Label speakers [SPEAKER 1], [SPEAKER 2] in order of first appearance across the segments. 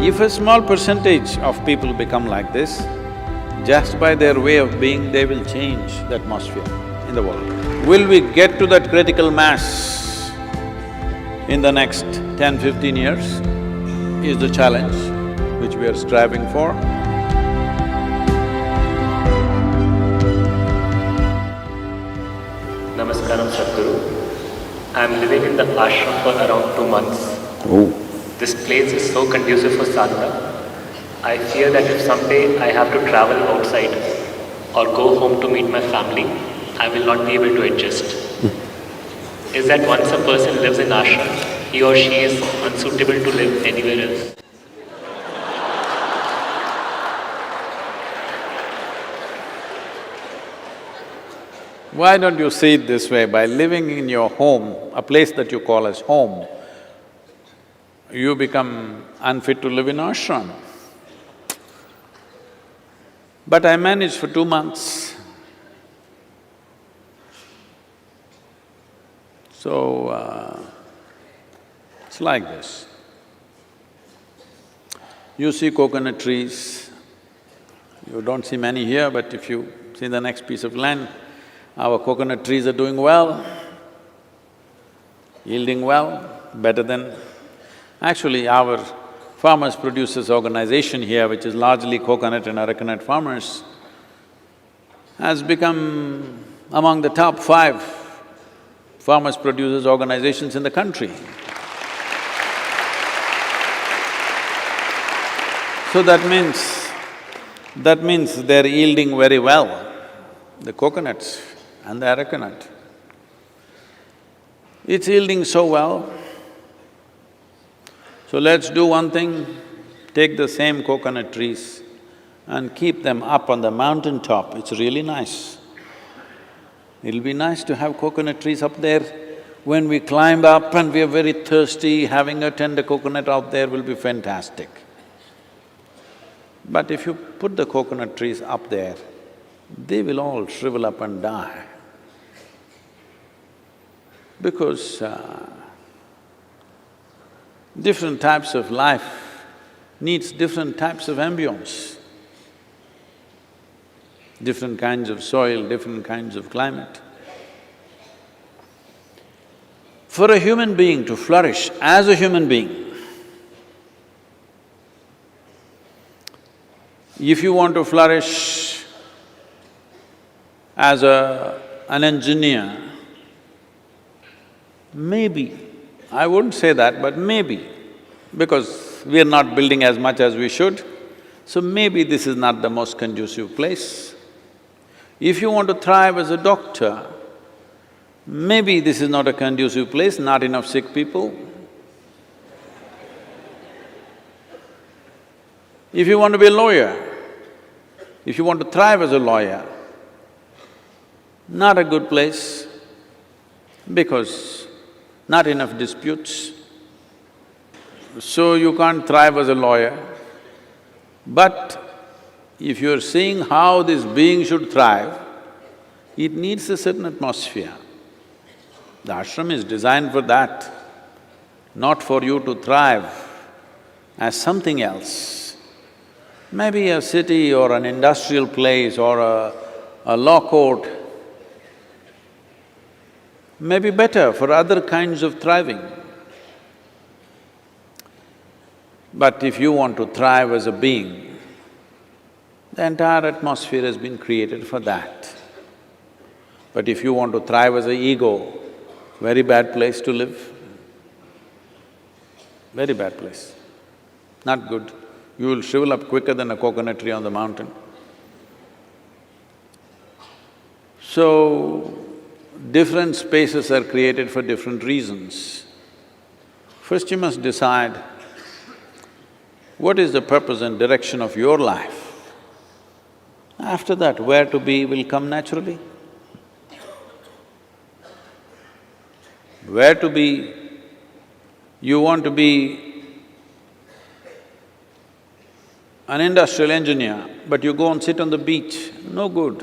[SPEAKER 1] If a small percentage of people become like this, just by their way of being, they will change the atmosphere in the world. Will we get to that critical mass in the next 10-15 years is the challenge which we are striving for.
[SPEAKER 2] Namaskaram, Sadhguru. I am living in the ashram for around 2 months.
[SPEAKER 1] Oh.
[SPEAKER 2] This place is so conducive for sadhana. I fear that if someday I have to travel outside or go home to meet my family, I will not be able to adjust. Is that once a person lives in ashram, he or she is unsuitable to live anywhere else?
[SPEAKER 1] Why don't you see it this way? By living in your home, a place that you call as home, you become unfit to live in ashram. But I managed for 2 months. So, it's like this. You see coconut trees, you don't see many here, but if you see the next piece of land, our coconut trees are doing well, yielding well, better than… Actually, our farmers producers organization here, which is largely coconut and arecanut farmers, has become among the top 5 farmers producers organizations in the country. So that means they're yielding very well, the coconuts and the arecanut. It's yielding so well. So let's do one thing, take the same coconut trees and keep them up on the mountain top. It's really nice. It'll be nice to have coconut trees up there. When we climb up and we are very thirsty, having a tender coconut out there will be fantastic. But if you put the coconut trees up there, they will all shrivel up and die. Because different types of life needs different types of ambience, different kinds of soil, different kinds of climate. For a human being to flourish as a human being, if you want to flourish as an engineer, maybe, I wouldn't say that, but maybe, because we are not building as much as we should, so maybe this is not the most conducive place. If you want to thrive as a doctor, maybe this is not a conducive place, not enough sick people. If you want to be a lawyer, if you want to thrive as a lawyer, not a good place, because not enough disputes, so you can't thrive as a lawyer. But if you're seeing how this being should thrive, it needs a certain atmosphere. The ashram is designed for that, not for you to thrive as something else. Maybe a city or an industrial place or a law court may be better for other kinds of thriving. But if you want to thrive as a being, the entire atmosphere has been created for that. But if you want to thrive as an ego, very bad place to live, very bad place, not good. You will shrivel up quicker than a coconut tree on the mountain. So, different spaces are created for different reasons. First you must decide what is the purpose and direction of your life. After that, where to be will come naturally. Where to be, you want to be an industrial engineer, but you go and sit on the beach, no good.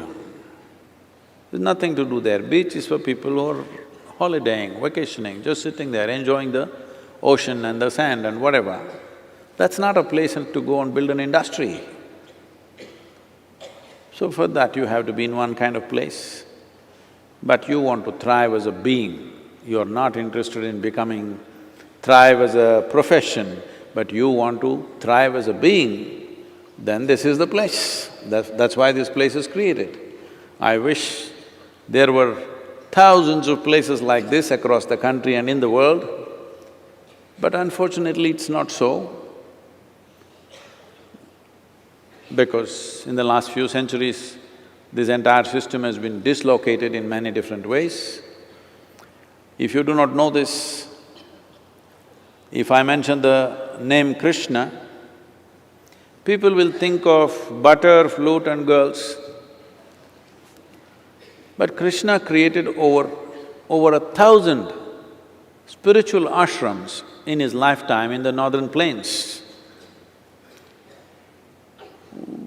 [SPEAKER 1] There's nothing to do there. Beach is for people who are holidaying, vacationing, just sitting there, enjoying the ocean and the sand and whatever. That's not a place to go and build an industry. So for that you have to be in one kind of place. But you want to thrive as a being, you're not interested in thrive as a profession, but you want to thrive as a being, then this is the place. That's why this place is created. I wish there were thousands of places like this across the country and in the world, but unfortunately it's not so. Because in the last few centuries, this entire system has been dislocated in many different ways. If you do not know this, if I mention the name Krishna, people will think of butter, flute and girls. But Krishna created over 1,000 spiritual ashrams in his lifetime in the northern plains.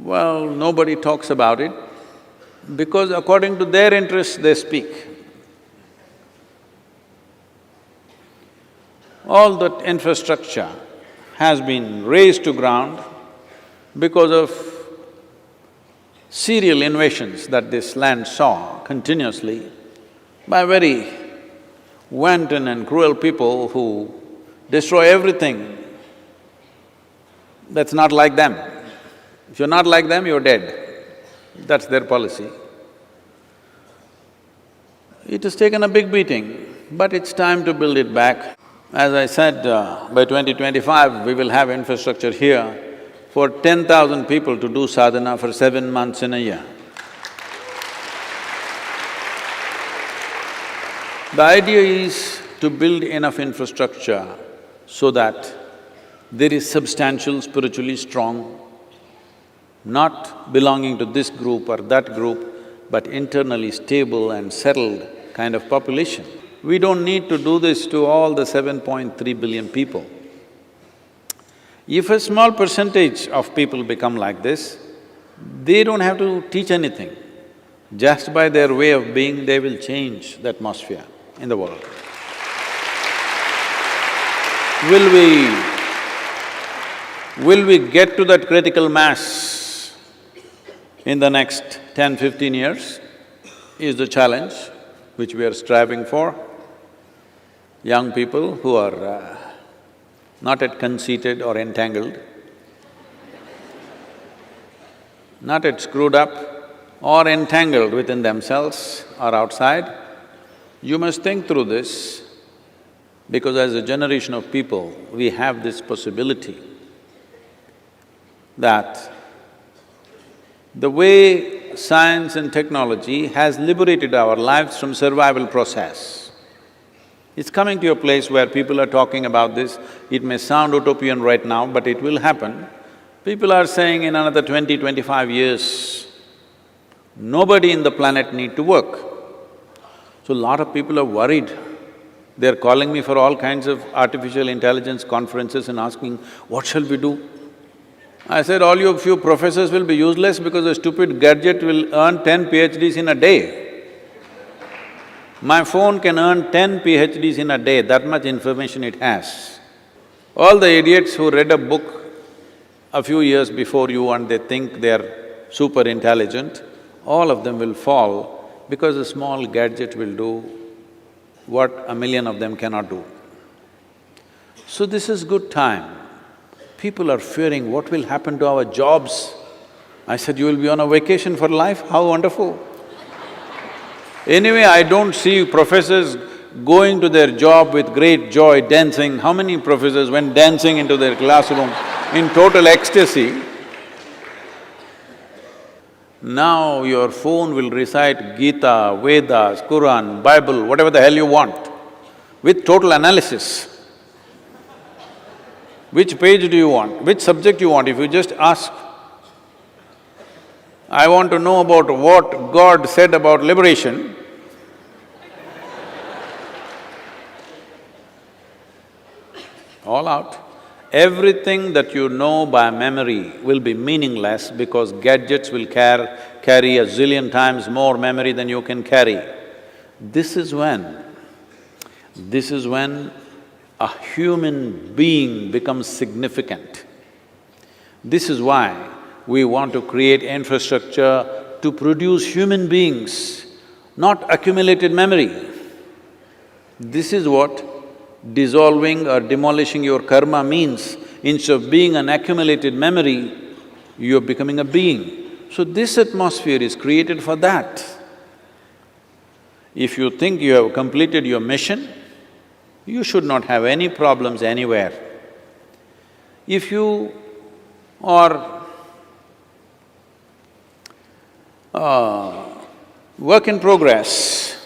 [SPEAKER 1] Well, nobody talks about it because according to their interests they speak. All that infrastructure has been razed to ground because of serial invasions that this land saw continuously by very wanton and cruel people who destroy everything that's not like them. If you're not like them, you're dead. That's their policy. It has taken a big beating, but it's time to build it back. As I said, by 2025, we will have infrastructure here for 10,000 people to do sadhana for 7 months in a year. The idea is to build enough infrastructure so that there is substantial, spiritually strong, not belonging to this group or that group, but internally stable and settled kind of population. We don't need to do this to all the 7.3 billion people. If a small percentage of people become like this, they don't have to teach anything. Just by their way of being, they will change the atmosphere in the world. Will we get to that critical mass in the next 10-15 years is the challenge which we are striving for. Young people who are not yet conceited or entangled, not yet screwed up or entangled within themselves or outside, you must think through this, because as a generation of people, we have this possibility that the way science and technology has liberated our lives from survival process. It's coming to a place where people are talking about this. It may sound utopian right now, but it will happen. People are saying in another 20-25 years, nobody in the planet need to work. So a lot of people are worried. They're calling me for all kinds of artificial intelligence conferences and asking, what shall we do? I said, all you few professors will be useless because a stupid gadget will earn 10 PhDs in a day. My phone can earn 10 PhDs in a day, that much information it has. All the idiots who read a book a few years before you and they think they're super intelligent, all of them will fall because a small gadget will do what 1,000,000 of them cannot do. So this is good time. People are fearing what will happen to our jobs. I said, you will be on a vacation for life, how wonderful. Anyway, I don't see professors going to their job with great joy, dancing. How many professors went dancing into their classroom in total ecstasy? Now your phone will recite Gita, Vedas, Quran, Bible, whatever the hell you want, with total analysis. Which page do you want? Which subject you want? If you just ask, I want to know about what God said about liberation, all out. Everything that you know by memory will be meaningless because gadgets will carry a zillion times more memory than you can carry. This is when a human being becomes significant. This is why we want to create infrastructure to produce human beings, not accumulated memory. This is what dissolving or demolishing your karma means. Instead of being an accumulated memory, you're becoming a being. So this atmosphere is created for that. If you think you have completed your mission, you should not have any problems anywhere. If you are work in progress,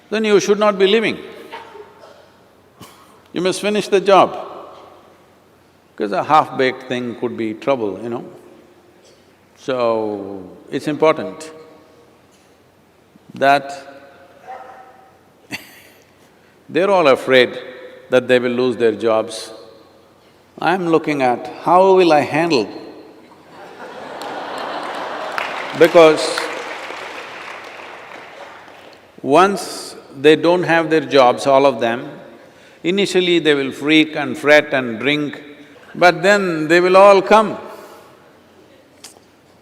[SPEAKER 1] then you should not be living. You must finish the job, because a half-baked thing could be trouble, you know. So, it's important that they're all afraid that they will lose their jobs. I'm looking at how will I handle? Because once they don't have their jobs, all of them, initially they will freak and fret and drink, but then they will all come.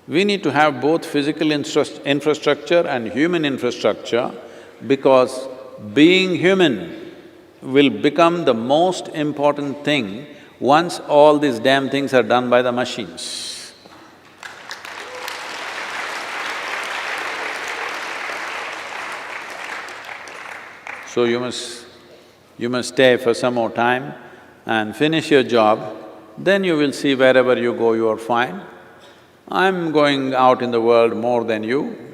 [SPEAKER 1] We need to have both physical infrastructure and human infrastructure, because being human will become the most important thing once all these damn things are done by the machines. So you must stay for some more time and finish your job, then you will see wherever you go, you are fine. I'm going out in the world more than you.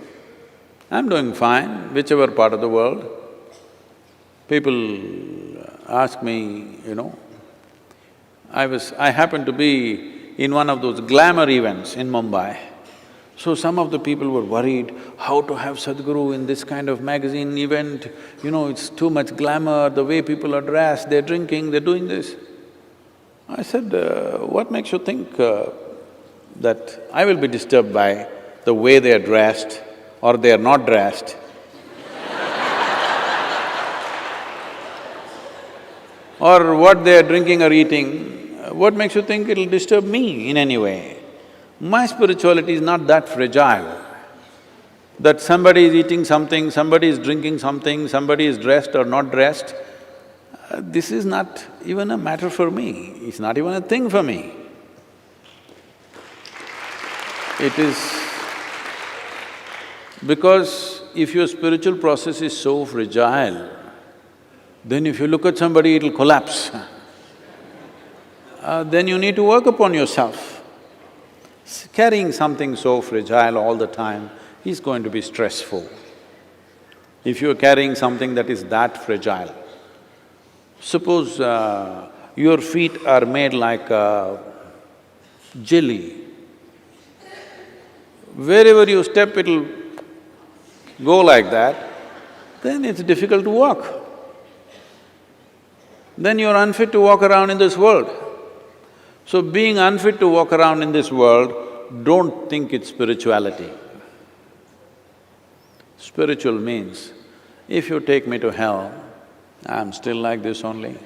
[SPEAKER 1] I'm doing fine, whichever part of the world. People ask me, you know, I happened to be in one of those glamour events in Mumbai. So some of the people were worried, how to have Sadhguru in this kind of magazine event, you know, it's too much glamour, the way people are dressed, they're drinking, they're doing this. I said, what makes you think that I will be disturbed by the way they are dressed or they are not dressed? Or what they are drinking or eating, what makes you think it'll disturb me in any way? My spirituality is not that fragile, that somebody is eating something, somebody is drinking something, somebody is dressed or not dressed. This is not even a matter for me, it's not even a thing for me. It is… because if your spiritual process is so fragile, then if you look at somebody, it'll collapse. Then you need to work upon yourself. Carrying something so fragile all the time is going to be stressful. If you're carrying something that is that fragile, suppose your feet are made like jelly. Wherever you step, it'll go like that, then it's difficult to walk. Then you're unfit to walk around in this world. So being unfit to walk around in this world, don't think it's spirituality. Spiritual means, if you take me to hell, I'm still like this only.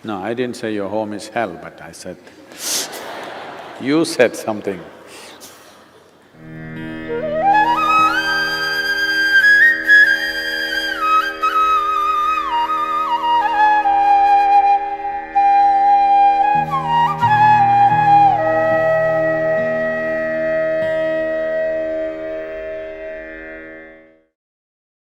[SPEAKER 1] No, I didn't say your home is hell, but I said, you said something.